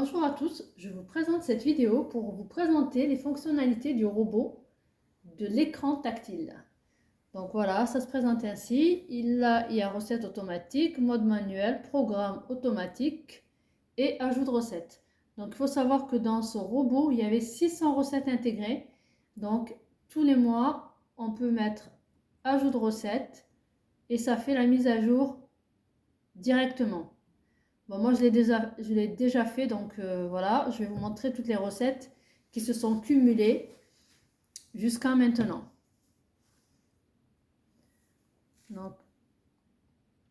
Bonjour à tous, je vous présente cette vidéo pour vous présenter les fonctionnalités du robot de l'écran tactile. Donc voilà, ça se présente ainsi. Il y a recette automatique, mode manuel, programme automatique et ajout de recettes. Donc il faut savoir que dans ce robot, il y avait 600 recettes intégrées. Donc tous les mois, on peut mettre ajout de recettes et ça fait la mise à jour directement. Bon, moi, je l'ai déjà fait, donc voilà, je vais vous montrer toutes les recettes qui se sont cumulées jusqu'à maintenant. Donc,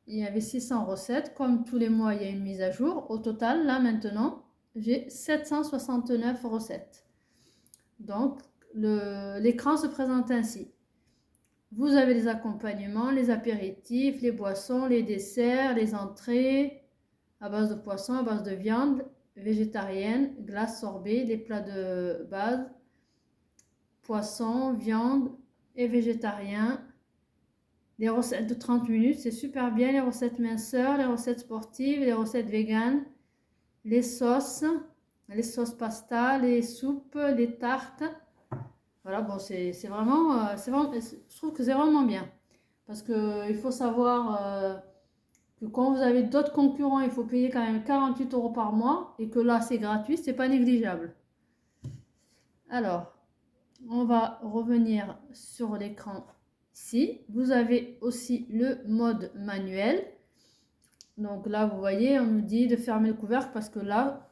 il y avait 600 recettes. Comme tous les mois, il y a une mise à jour. Au total, là, maintenant, j'ai 769 recettes. Donc, l'écran se présente ainsi. Vous avez les accompagnements, les apéritifs, les boissons, les desserts, les entrées à base de poisson, à base de viande, végétarienne, glace sorbet, les plats de base, poisson, viande et végétarien. Les recettes de 30 minutes, c'est super bien. Les recettes minceurs, les recettes sportives, les recettes véganes, les sauces pasta, les soupes, les tartes. Voilà, bon, c'est vraiment, je trouve que c'est vraiment bien. Parce qu'il faut savoir que quand vous avez d'autres concurrents, il faut payer quand même 48 € par mois. Et que là, c'est gratuit, c'est pas négligeable. Alors, on va revenir sur l'écran ici. Vous avez aussi le mode manuel. Donc là, vous voyez, on nous dit de fermer le couvercle parce que là,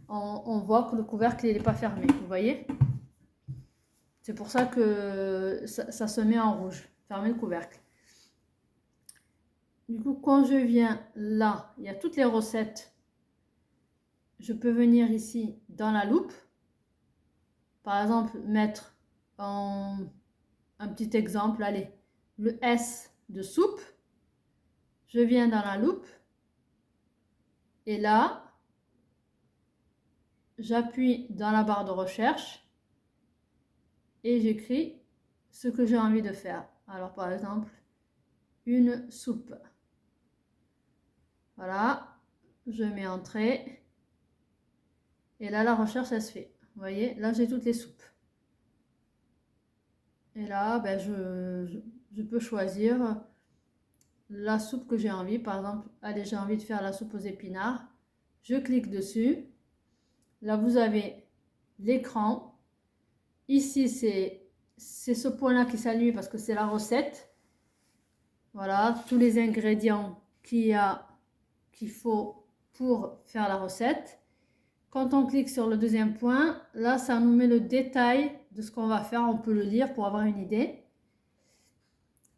on voit que le couvercle n'est pas fermé. Vous voyez? C'est pour ça que ça se met en rouge. Fermer le couvercle. Du coup, quand je viens là, il y a toutes les recettes. Je peux venir ici dans la loupe. Par exemple, mettre un petit exemple, allez, le S de soupe. Je viens dans la loupe. Et là, j'appuie dans la barre de recherche. Et j'écris ce que j'ai envie de faire. Alors, par exemple, une soupe. Voilà, je mets entrée. Et là, la recherche, elle se fait. Vous voyez, là, j'ai toutes les soupes. Et là, ben, je peux choisir la soupe que j'ai envie. Par exemple, allez, j'ai envie de faire la soupe aux épinards. Je clique dessus. Là, vous avez l'écran. Ici, c'est ce point-là qui s'allume parce que c'est la recette. Voilà, tous les ingrédients qu'il faut pour faire la recette. Quand on clique sur le deuxième point, là, ça nous met le détail de ce qu'on va faire. On peut le lire pour avoir une idée.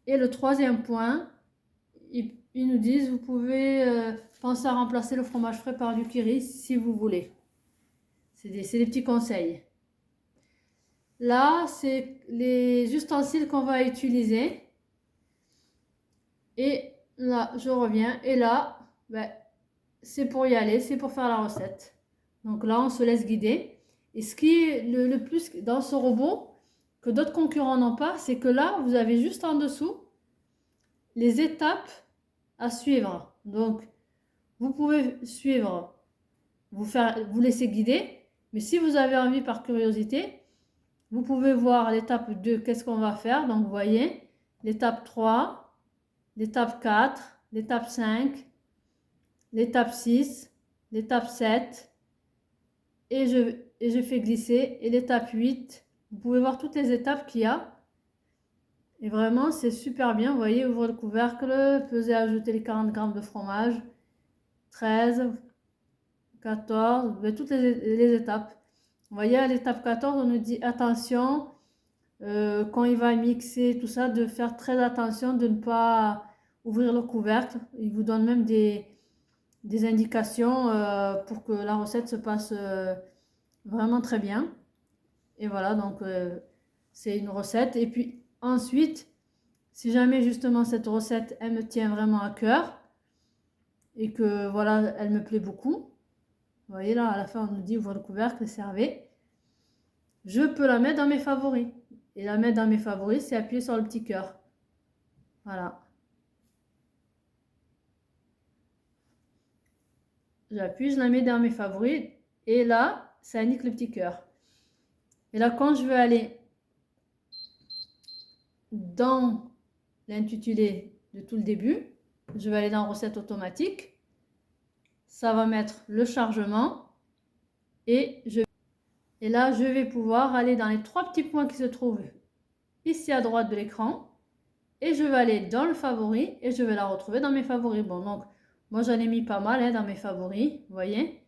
Et le troisième point, ils nous disent, vous pouvez penser à remplacer le fromage frais par du curry si vous voulez. C'est des petits conseils. Là, c'est les ustensiles qu'on va utiliser. Et là, je reviens. Et là, ben, c'est pour y aller, c'est pour faire la recette. Donc là, on se laisse guider. Et ce qui est le plus dans ce robot, que d'autres concurrents n'ont pas, c'est que là, vous avez juste en dessous les étapes à suivre. Donc, vous pouvez suivre, vous laisser guider. Mais si vous avez envie par curiosité, vous pouvez voir l'étape 2, qu'est-ce qu'on va faire. Donc, vous voyez, l'étape 3, l'étape 4, l'étape 5, l'étape 6, l'étape 7. Et je fais glisser. Et l'étape 8, vous pouvez voir toutes les étapes qu'il y a. Et vraiment, c'est super bien. Vous voyez, ouvrir le couvercle, peser, ajouter les 40 g de fromage, 13, 14, toutes les étapes. Vous voyez, à l'étape 14, on nous dit attention, quand il va mixer tout ça, de faire très attention de ne pas ouvrir le couvercle. Il vous donne même des indications pour que la recette se passe vraiment très bien. Et voilà, donc c'est une recette. Et puis ensuite, si jamais justement cette recette, elle me tient vraiment à cœur et que voilà, elle me plaît beaucoup. Vous voyez là, à la fin, on nous dit ouvre le couvercle, servez. Je peux la mettre dans mes favoris. Et la mettre dans mes favoris, c'est appuyer sur le petit cœur. Voilà. J'appuie, je la mets dans mes favoris. Et là, ça indique le petit cœur. Et là, quand je veux aller dans l'intitulé de tout le début, je vais aller dans recette automatique. Ça va mettre le chargement. Et là, je vais pouvoir aller dans les 3 petits points qui se trouvent ici à droite de l'écran. Et je vais aller dans le favori et je vais la retrouver dans mes favoris. Bon, donc, moi, j'en ai mis pas mal hein, dans mes favoris, vous voyez.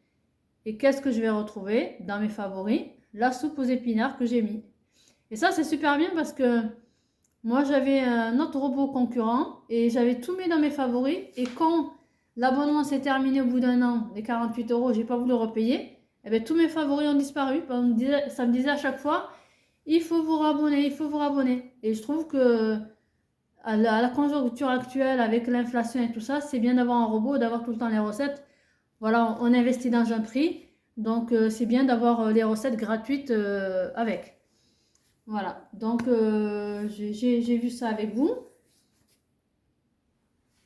Et qu'est-ce que je vais retrouver dans mes favoris? La soupe aux épinards que j'ai mis. Et ça, c'est super bien parce que moi, j'avais un autre robot concurrent et j'avais tout mis dans mes favoris. Et quand l'abonnement s'est terminé au bout d'un an, les 48 €, j'ai pas voulu repayer, et bien, tous mes favoris ont disparu. Ça me disait à chaque fois, il faut vous rabonner, il faut vous rabonner. Et je trouve que à la conjoncture actuelle, avec l'inflation et tout ça, c'est bien d'avoir un robot, d'avoir tout le temps les recettes. Voilà, on investit dans un prix, donc c'est bien d'avoir les recettes gratuites avec. Voilà, donc j'ai vu ça avec vous.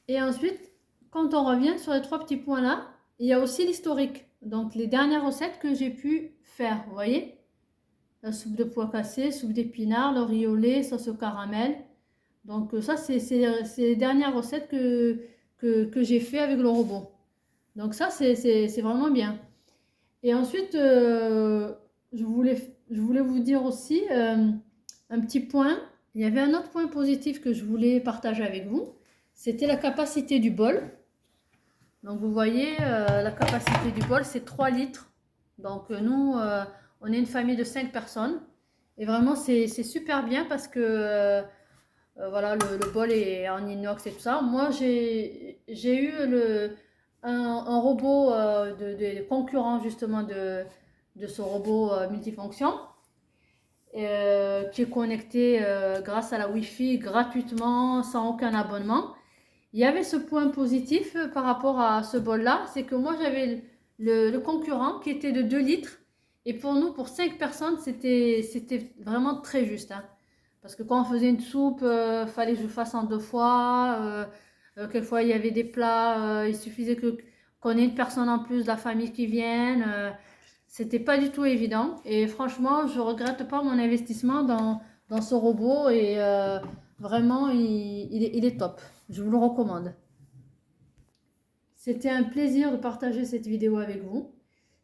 Et ensuite, quand on revient sur les 3 petits points là, il y a aussi l'historique. Donc les dernières recettes que j'ai pu faire, vous voyez? La soupe de pois cassés, soupe d'épinards, le riz au lait, sauce au caramel. Donc ça, c'est les dernières recettes que j'ai fait avec le robot. Donc ça, c'est vraiment bien. Et ensuite, je voulais vous dire aussi un petit point. Il y avait un autre point positif que je voulais partager avec vous. C'était la capacité du bol. Donc vous voyez, la capacité du bol, c'est 3 litres. Donc nous, on est une famille de 5 personnes. Et vraiment, c'est super bien parce que voilà, le bol est en inox et tout ça. Moi, j'ai eu un robot de concurrent justement de ce robot multifonction qui est connecté grâce à la Wi-Fi gratuitement, sans aucun abonnement. Il y avait ce point positif par rapport à ce bol-là, c'est que moi j'avais le concurrent qui était de 2 litres et pour nous, pour 5 personnes, c'était vraiment très juste. Hein. Parce que quand on faisait une soupe, fallait que je fasse en 2 fois. Quelquefois, il y avait des plats, il suffisait qu'on ait une personne en plus de la famille qui vienne. C'était pas du tout évident. Et franchement, je regrette pas mon investissement dans ce robot. Et vraiment, il est top. Je vous le recommande. C'était un plaisir de partager cette vidéo avec vous.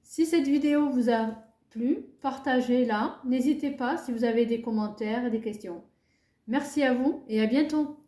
Si cette vidéo vous a plu, partagez-la. N'hésitez pas si vous avez des commentaires et des questions. Merci à vous et à bientôt.